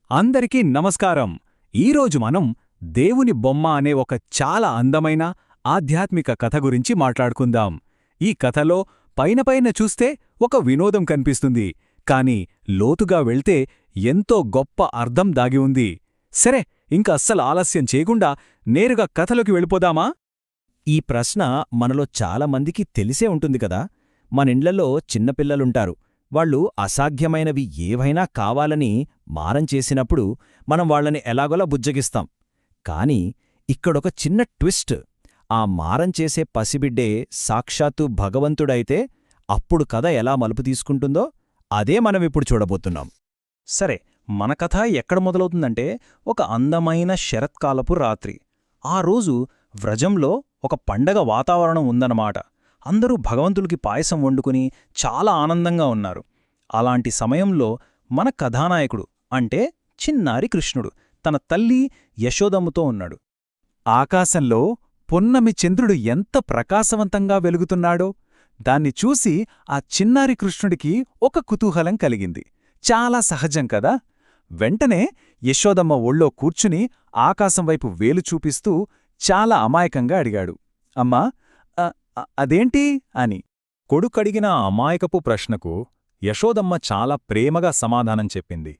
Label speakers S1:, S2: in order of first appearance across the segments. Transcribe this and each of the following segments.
S1: అందరికీ నమస్కారం. ఈరోజు మనం దేవుని బొమ్మ అనే ఒక చాలా అందమైన ఆధ్యాత్మిక కథ గురించి మాట్లాడుకుందాం. ఈ కథలో పైన చూస్తే ఒక వినోదం కనిపిస్తుంది, కాని లోతుగా వెళ్తే ఎంతో గొప్ప అర్థం దాగి ఉంది. సరే, ఇంక అస్సలు ఆలస్యం చేయకుండా నేరుగా కథలోకి వెళ్ళిపోదామా?
S2: ఈ ప్రశ్న మనలో చాలామందికి తెలిసే ఉంటుంది కదా. మనిండ్లలో చిన్నపిల్లలుంటారు. వాళ్ళు అసాధ్యమైనవి ఏవైనా కావాలని మారం చేసినప్పుడు మనం వాళ్ళని ఎలాగోలా బుజ్జగిస్తాం. కాని ఇక్కడొక చిన్న ట్విస్ట్. ఆ మారం చేసే పసిబిడ్డే సాక్షాత్తు భగవంతుడైతే అప్పుడు కథ ఎలా మలుపు తీసుకుంటుందో అదే మనమిప్పుడు చూడబోతున్నాం.
S3: సరే, మన కథ ఎక్కడ మొదలవుతుందంటే ఒక అందమైన శరత్కాలపు రాత్రి. ఆ రోజు వ్రజంలో ఒక పండగ వాతావరణం ఉందన్నమాట. అందరూ భగవంతుడికి పాయసం వండుకుని చాలా ఆనందంగా ఉన్నారు. అలాంటి సమయంలో మన కథానాయకుడు అంటే చిన్నారి కృష్ణుడు తన తల్లి యశోదమ్మతో ఉన్నాడు.
S1: ఆకాశంలో పొన్నమి చంద్రుడు ఎంత ప్రకాశవంతంగా వెలుగుతున్నాడో దాన్ని చూసి ఆ చిన్నారి కృష్ణుడికి ఒక కుతూహలం కలిగింది. చాలా సహజం కదా. వెంటనే యశోదమ్మ ఒళ్ళో కూర్చుని ఆకాశం వైపు వేలు చూపిస్తూ చాలా అమాయకంగా అడిగాడు, అమ్మా, అదేంటి అని.
S3: కొడుకడిగిన అమాయకపు ప్రశ్నకు యశోదమ్మ చాలా ప్రేమగా సమాధానం చెప్పింది.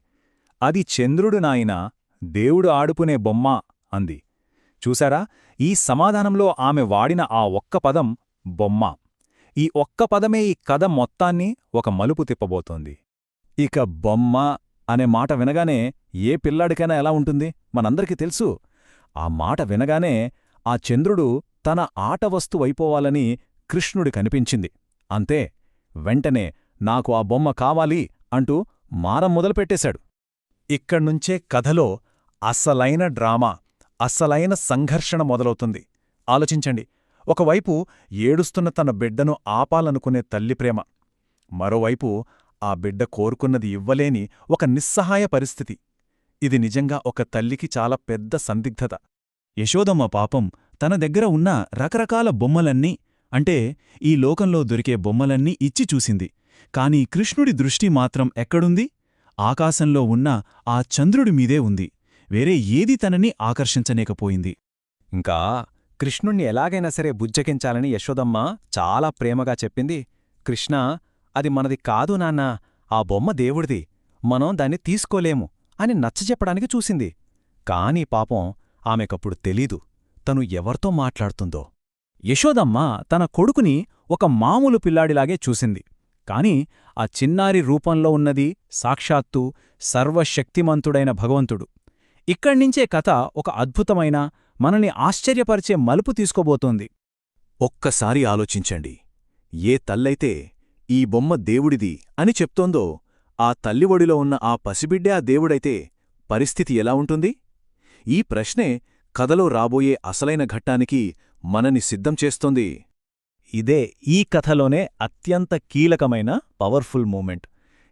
S3: అది చంద్రుడు నాయనా, దేవుడు ఆడుకునే బొమ్మ అంది. చూశారా, ఈ సమాధానంలో ఆమె వాడిన ఆ ఒక్క పదం బొమ్మ. ఈ ఒక్క పదమే ఈ కథ మొత్తాన్ని ఒక మలుపు తిప్పబోతోంది.
S1: ఇక బొమ్మ అనే మాట వినగానే ఏ పిల్లాడికైనా ఎలా ఉంటుంది మనందరికీ తెలుసు. ఆ మాట వినగానే ఆ చంద్రుడు తన ఆట వస్తువైపోవాలని కృష్ణుడి కనిపించింది. అంతే, వెంటనే నాకు ఆ బొమ్మ కావాలి అంటూ మారం మొదలుపెట్టేశాడు.
S3: ఇక్కడ్నుంచే కథలో అస్సలైన డ్రామా, అస్సలైన సంఘర్షణ మొదలవుతుంది. ఆలోచించండి, ఒకవైపు ఏడుస్తున్న తన బిడ్డను ఆపాలనుకునే తల్లి ప్రేమ, మరోవైపు ఆ బిడ్డ కోరుకున్నది ఇవ్వలేని ఒక నిస్సహాయ పరిస్థితి. ఇది నిజంగా ఒక తల్లికి చాలా పెద్ద సందిగ్ధత.
S4: యశోదమ్మ పాపం తన దగ్గర ఉన్న రకరకాల బొమ్మలన్నీ, అంటే ఈ లోకంలో దొరికే బొమ్మలన్నీ ఇచ్చి చూసింది. కాని కృష్ణుడి దృష్టి మాత్రం ఎక్కడుంది? ఆకాశంలో ఉన్న ఆ చంద్రుడి మీదే ఉంది. వేరే ఏదీ తనని ఆకర్షించలేకపోయింది.
S3: ఇంకా కృష్ణుణ్ణి ఎలాగైనా సరే బుజ్జగించాలని యశోదమ్మ చాలా ప్రేమగా చెప్పింది. కృష్ణా, అది మనది కాదు నాన్నా, ఆ బొమ్మ దేవుడిది, మనం దాన్ని తీసుకోలేము అని నచ్చజెప్పడానికి చూసింది. కాని పాపం ఆమెకప్పుడు తెలీదు తను ఎవరితో మాట్లాడుతుందో.
S1: యశోదమ్మ తన కొడుకుని ఒక మామూలు పిల్లాడిలాగే చూసింది. కాని ఆ చిన్నారి రూపంలో ఉన్నది సాక్షాత్తు సర్వశక్తిమంతుడైన భగవంతుడు. ఇక్కడ్నించే కథ ఒక అద్భుతమైన, మనని ఆశ్చర్యపరిచే మలుపు తీసుకోబోతోంది.
S2: ఒక్కసారి ఆలోచించండి. ఏ తల్లైతే ఈ బొమ్మ దేవుడిది అని చెప్తోందో ఆ తల్లిఒడిలో ఉన్న ఆ పసిబిడ్డే ఆ దేవుడైతే పరిస్థితి ఎలా ఉంటుంది? ఈ ప్రశ్నే కథలో రాబోయే అసలైన ఘట్టానికి మనని సిద్ధం చేస్తోంది.
S3: ఇదే ఈ కథలోనే అత్యంత కీలకమైన పవర్ఫుల్ మూమెంట్.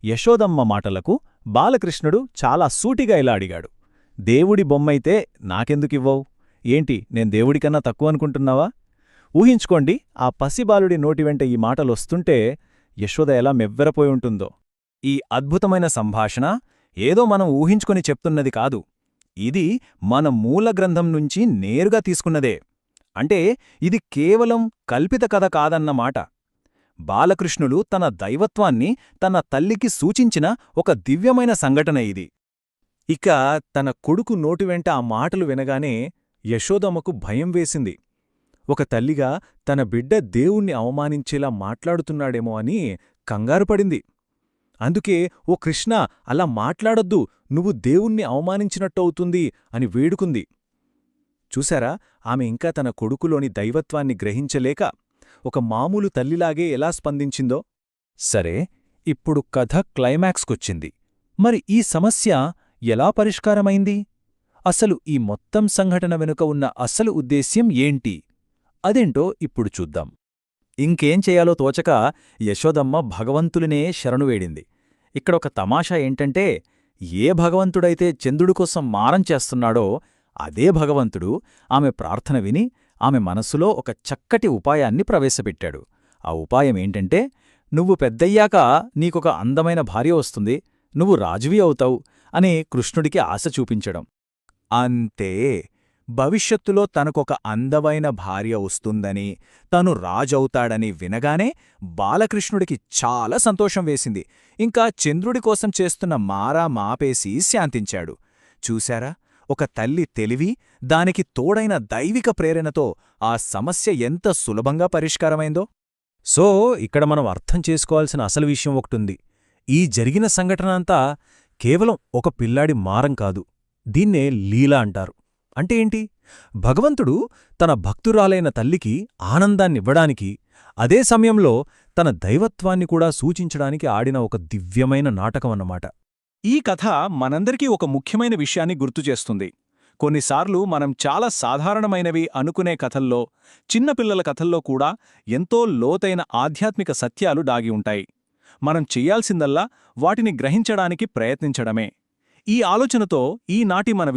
S3: యశోదమ్మ మాటలకు బాలకృష్ణుడు చాలా సూటిగా ఇలా అడిగాడు, దేవుడి బొమ్మైతే నాకెందుకివ్వవు? ఏంటి, నేను దేవుడికన్నా తక్కువనుకుంటున్నావా? ఊహించుకోండి, ఆ పసిబాలుడి నోటివెంట ఈ మాటలొస్తుంటే యశోద ఎలా మెవ్వెరపోయి ఉంటుందో. ఈ అద్భుతమైన సంభాషణ ఏదో మనం ఊహించుకొని చెప్తున్నది కాదు. ఇది మన మూల గ్రంథం నుంచి నేరుగా తీసుకున్నదే. అంటే ఇది కేవలం కల్పిత కథ కాదన్నమాట. బాలకృష్ణులు తన దైవత్వాన్ని తన తల్లికి సూచించిన ఒక దివ్యమైన సంఘటన ఇది. ఇక తన కొడుకు నోటివెంట ఆ మాటలు వినగానే యశోదమ్మకు భయం వేసింది. ఒక తల్లిగా తన బిడ్డ దేవుణ్ణి అవమానించేలా మాట్లాడుతున్నాడేమో అని కంగారుపడింది. అందుకే, ఓ కృష్ణా, అలా మాట్లాడొద్దు, నువ్వు దేవుణ్ణి అవమానించినట్టవుతుంది అని వేడుకుంది. చూశారా, ఆమె ఇంకా తన కొడుకులోని దైవత్వాన్ని గ్రహించలేక ఒక మామూలు తల్లిలాగే ఎలా స్పందించిందో. సరే, ఇప్పుడు కథ క్లైమాక్స్కొచ్చింది. మరి ఈ సమస్య ఎలా పరిష్కారమైంది? అసలు ఈ మొత్తం సంఘటన వెనుక ఉన్న అసలు ఉద్దేశ్యం ఏంటి? అదేంటో ఇప్పుడు చూద్దాం. ఇంకేం చేయాలో తోచక యశోదమ్మ భగవంతుడినే శరణువేడింది. ఇక్కడొక తమాషా ఏంటంటే, ఏ భగవంతుడైతే చంద్రుడి కోసం మారం చేస్తున్నాడో అదే భగవంతుడు ఆమె ప్రార్థన విని ఆమె మనస్సులో ఒక చక్కటి ఉపాయాన్ని ప్రవేశపెట్టాడు. ఆ ఉపాయమేంటంటే, నువ్వు పెద్దయ్యాక నీకొక అందమైన భార్య వస్తుంది, నువ్వు రాజువి అవుతావు అనే కృష్ణుడికి ఆశ చూపించడం.
S1: అంతే. భవిష్యత్తులో తనకొక అందమైన భార్య వస్తుందని, తను రాజవుతాడని వినగానే బాలకృష్ణుడికి చాలా సంతోషం వేసింది. ఇంకా చంద్రుడి కోసం చేస్తున్న మారా మాపేసి శాంతించాడు. చూశారా, ఒక తల్లి తెలివి, దానికి తోడైన దైవిక ప్రేరణతో ఆ సమస్య ఎంత సులభంగా పరిష్కారమైందో.
S3: సో ఇక్కడ మనం అర్థం చేసుకోవాల్సిన అసలు విషయం ఒకటుంది. ఈ జరిగిన సంఘటన అంతా కేవలం ఒక పిల్లాడి మారం కాదు, దీన్నే లీల అంటారు. అంటే ఏంటి? భగవంతుడు తన భక్తురాలైన తల్లికి ఆనందాన్నివ్వడానికి, అదే సమయంలో తన దైవత్వాన్ని కూడా సూచించడానికి ఆడిన ఒక దివ్యమైన నాటకమన్నమాట.
S4: ఈ కథ మనందరికీ ఒక ముఖ్యమైన విషయాన్ని గుర్తుచేస్తుంది. కొన్నిసార్లు మనం చాలా సాధారణమైనవి అనుకునే కథల్లో, చిన్నపిల్లల కథల్లో కూడా ఎంతో లోతైన ఆధ్యాత్మిక సత్యాలు దాగి ఉంటాయి. మనం చెయ్యాల్సిందల్లా వాటిని గ్రహించడానికి ప్రయత్నించడమే. ఈ ఆలోచనతో ఈనాటి మన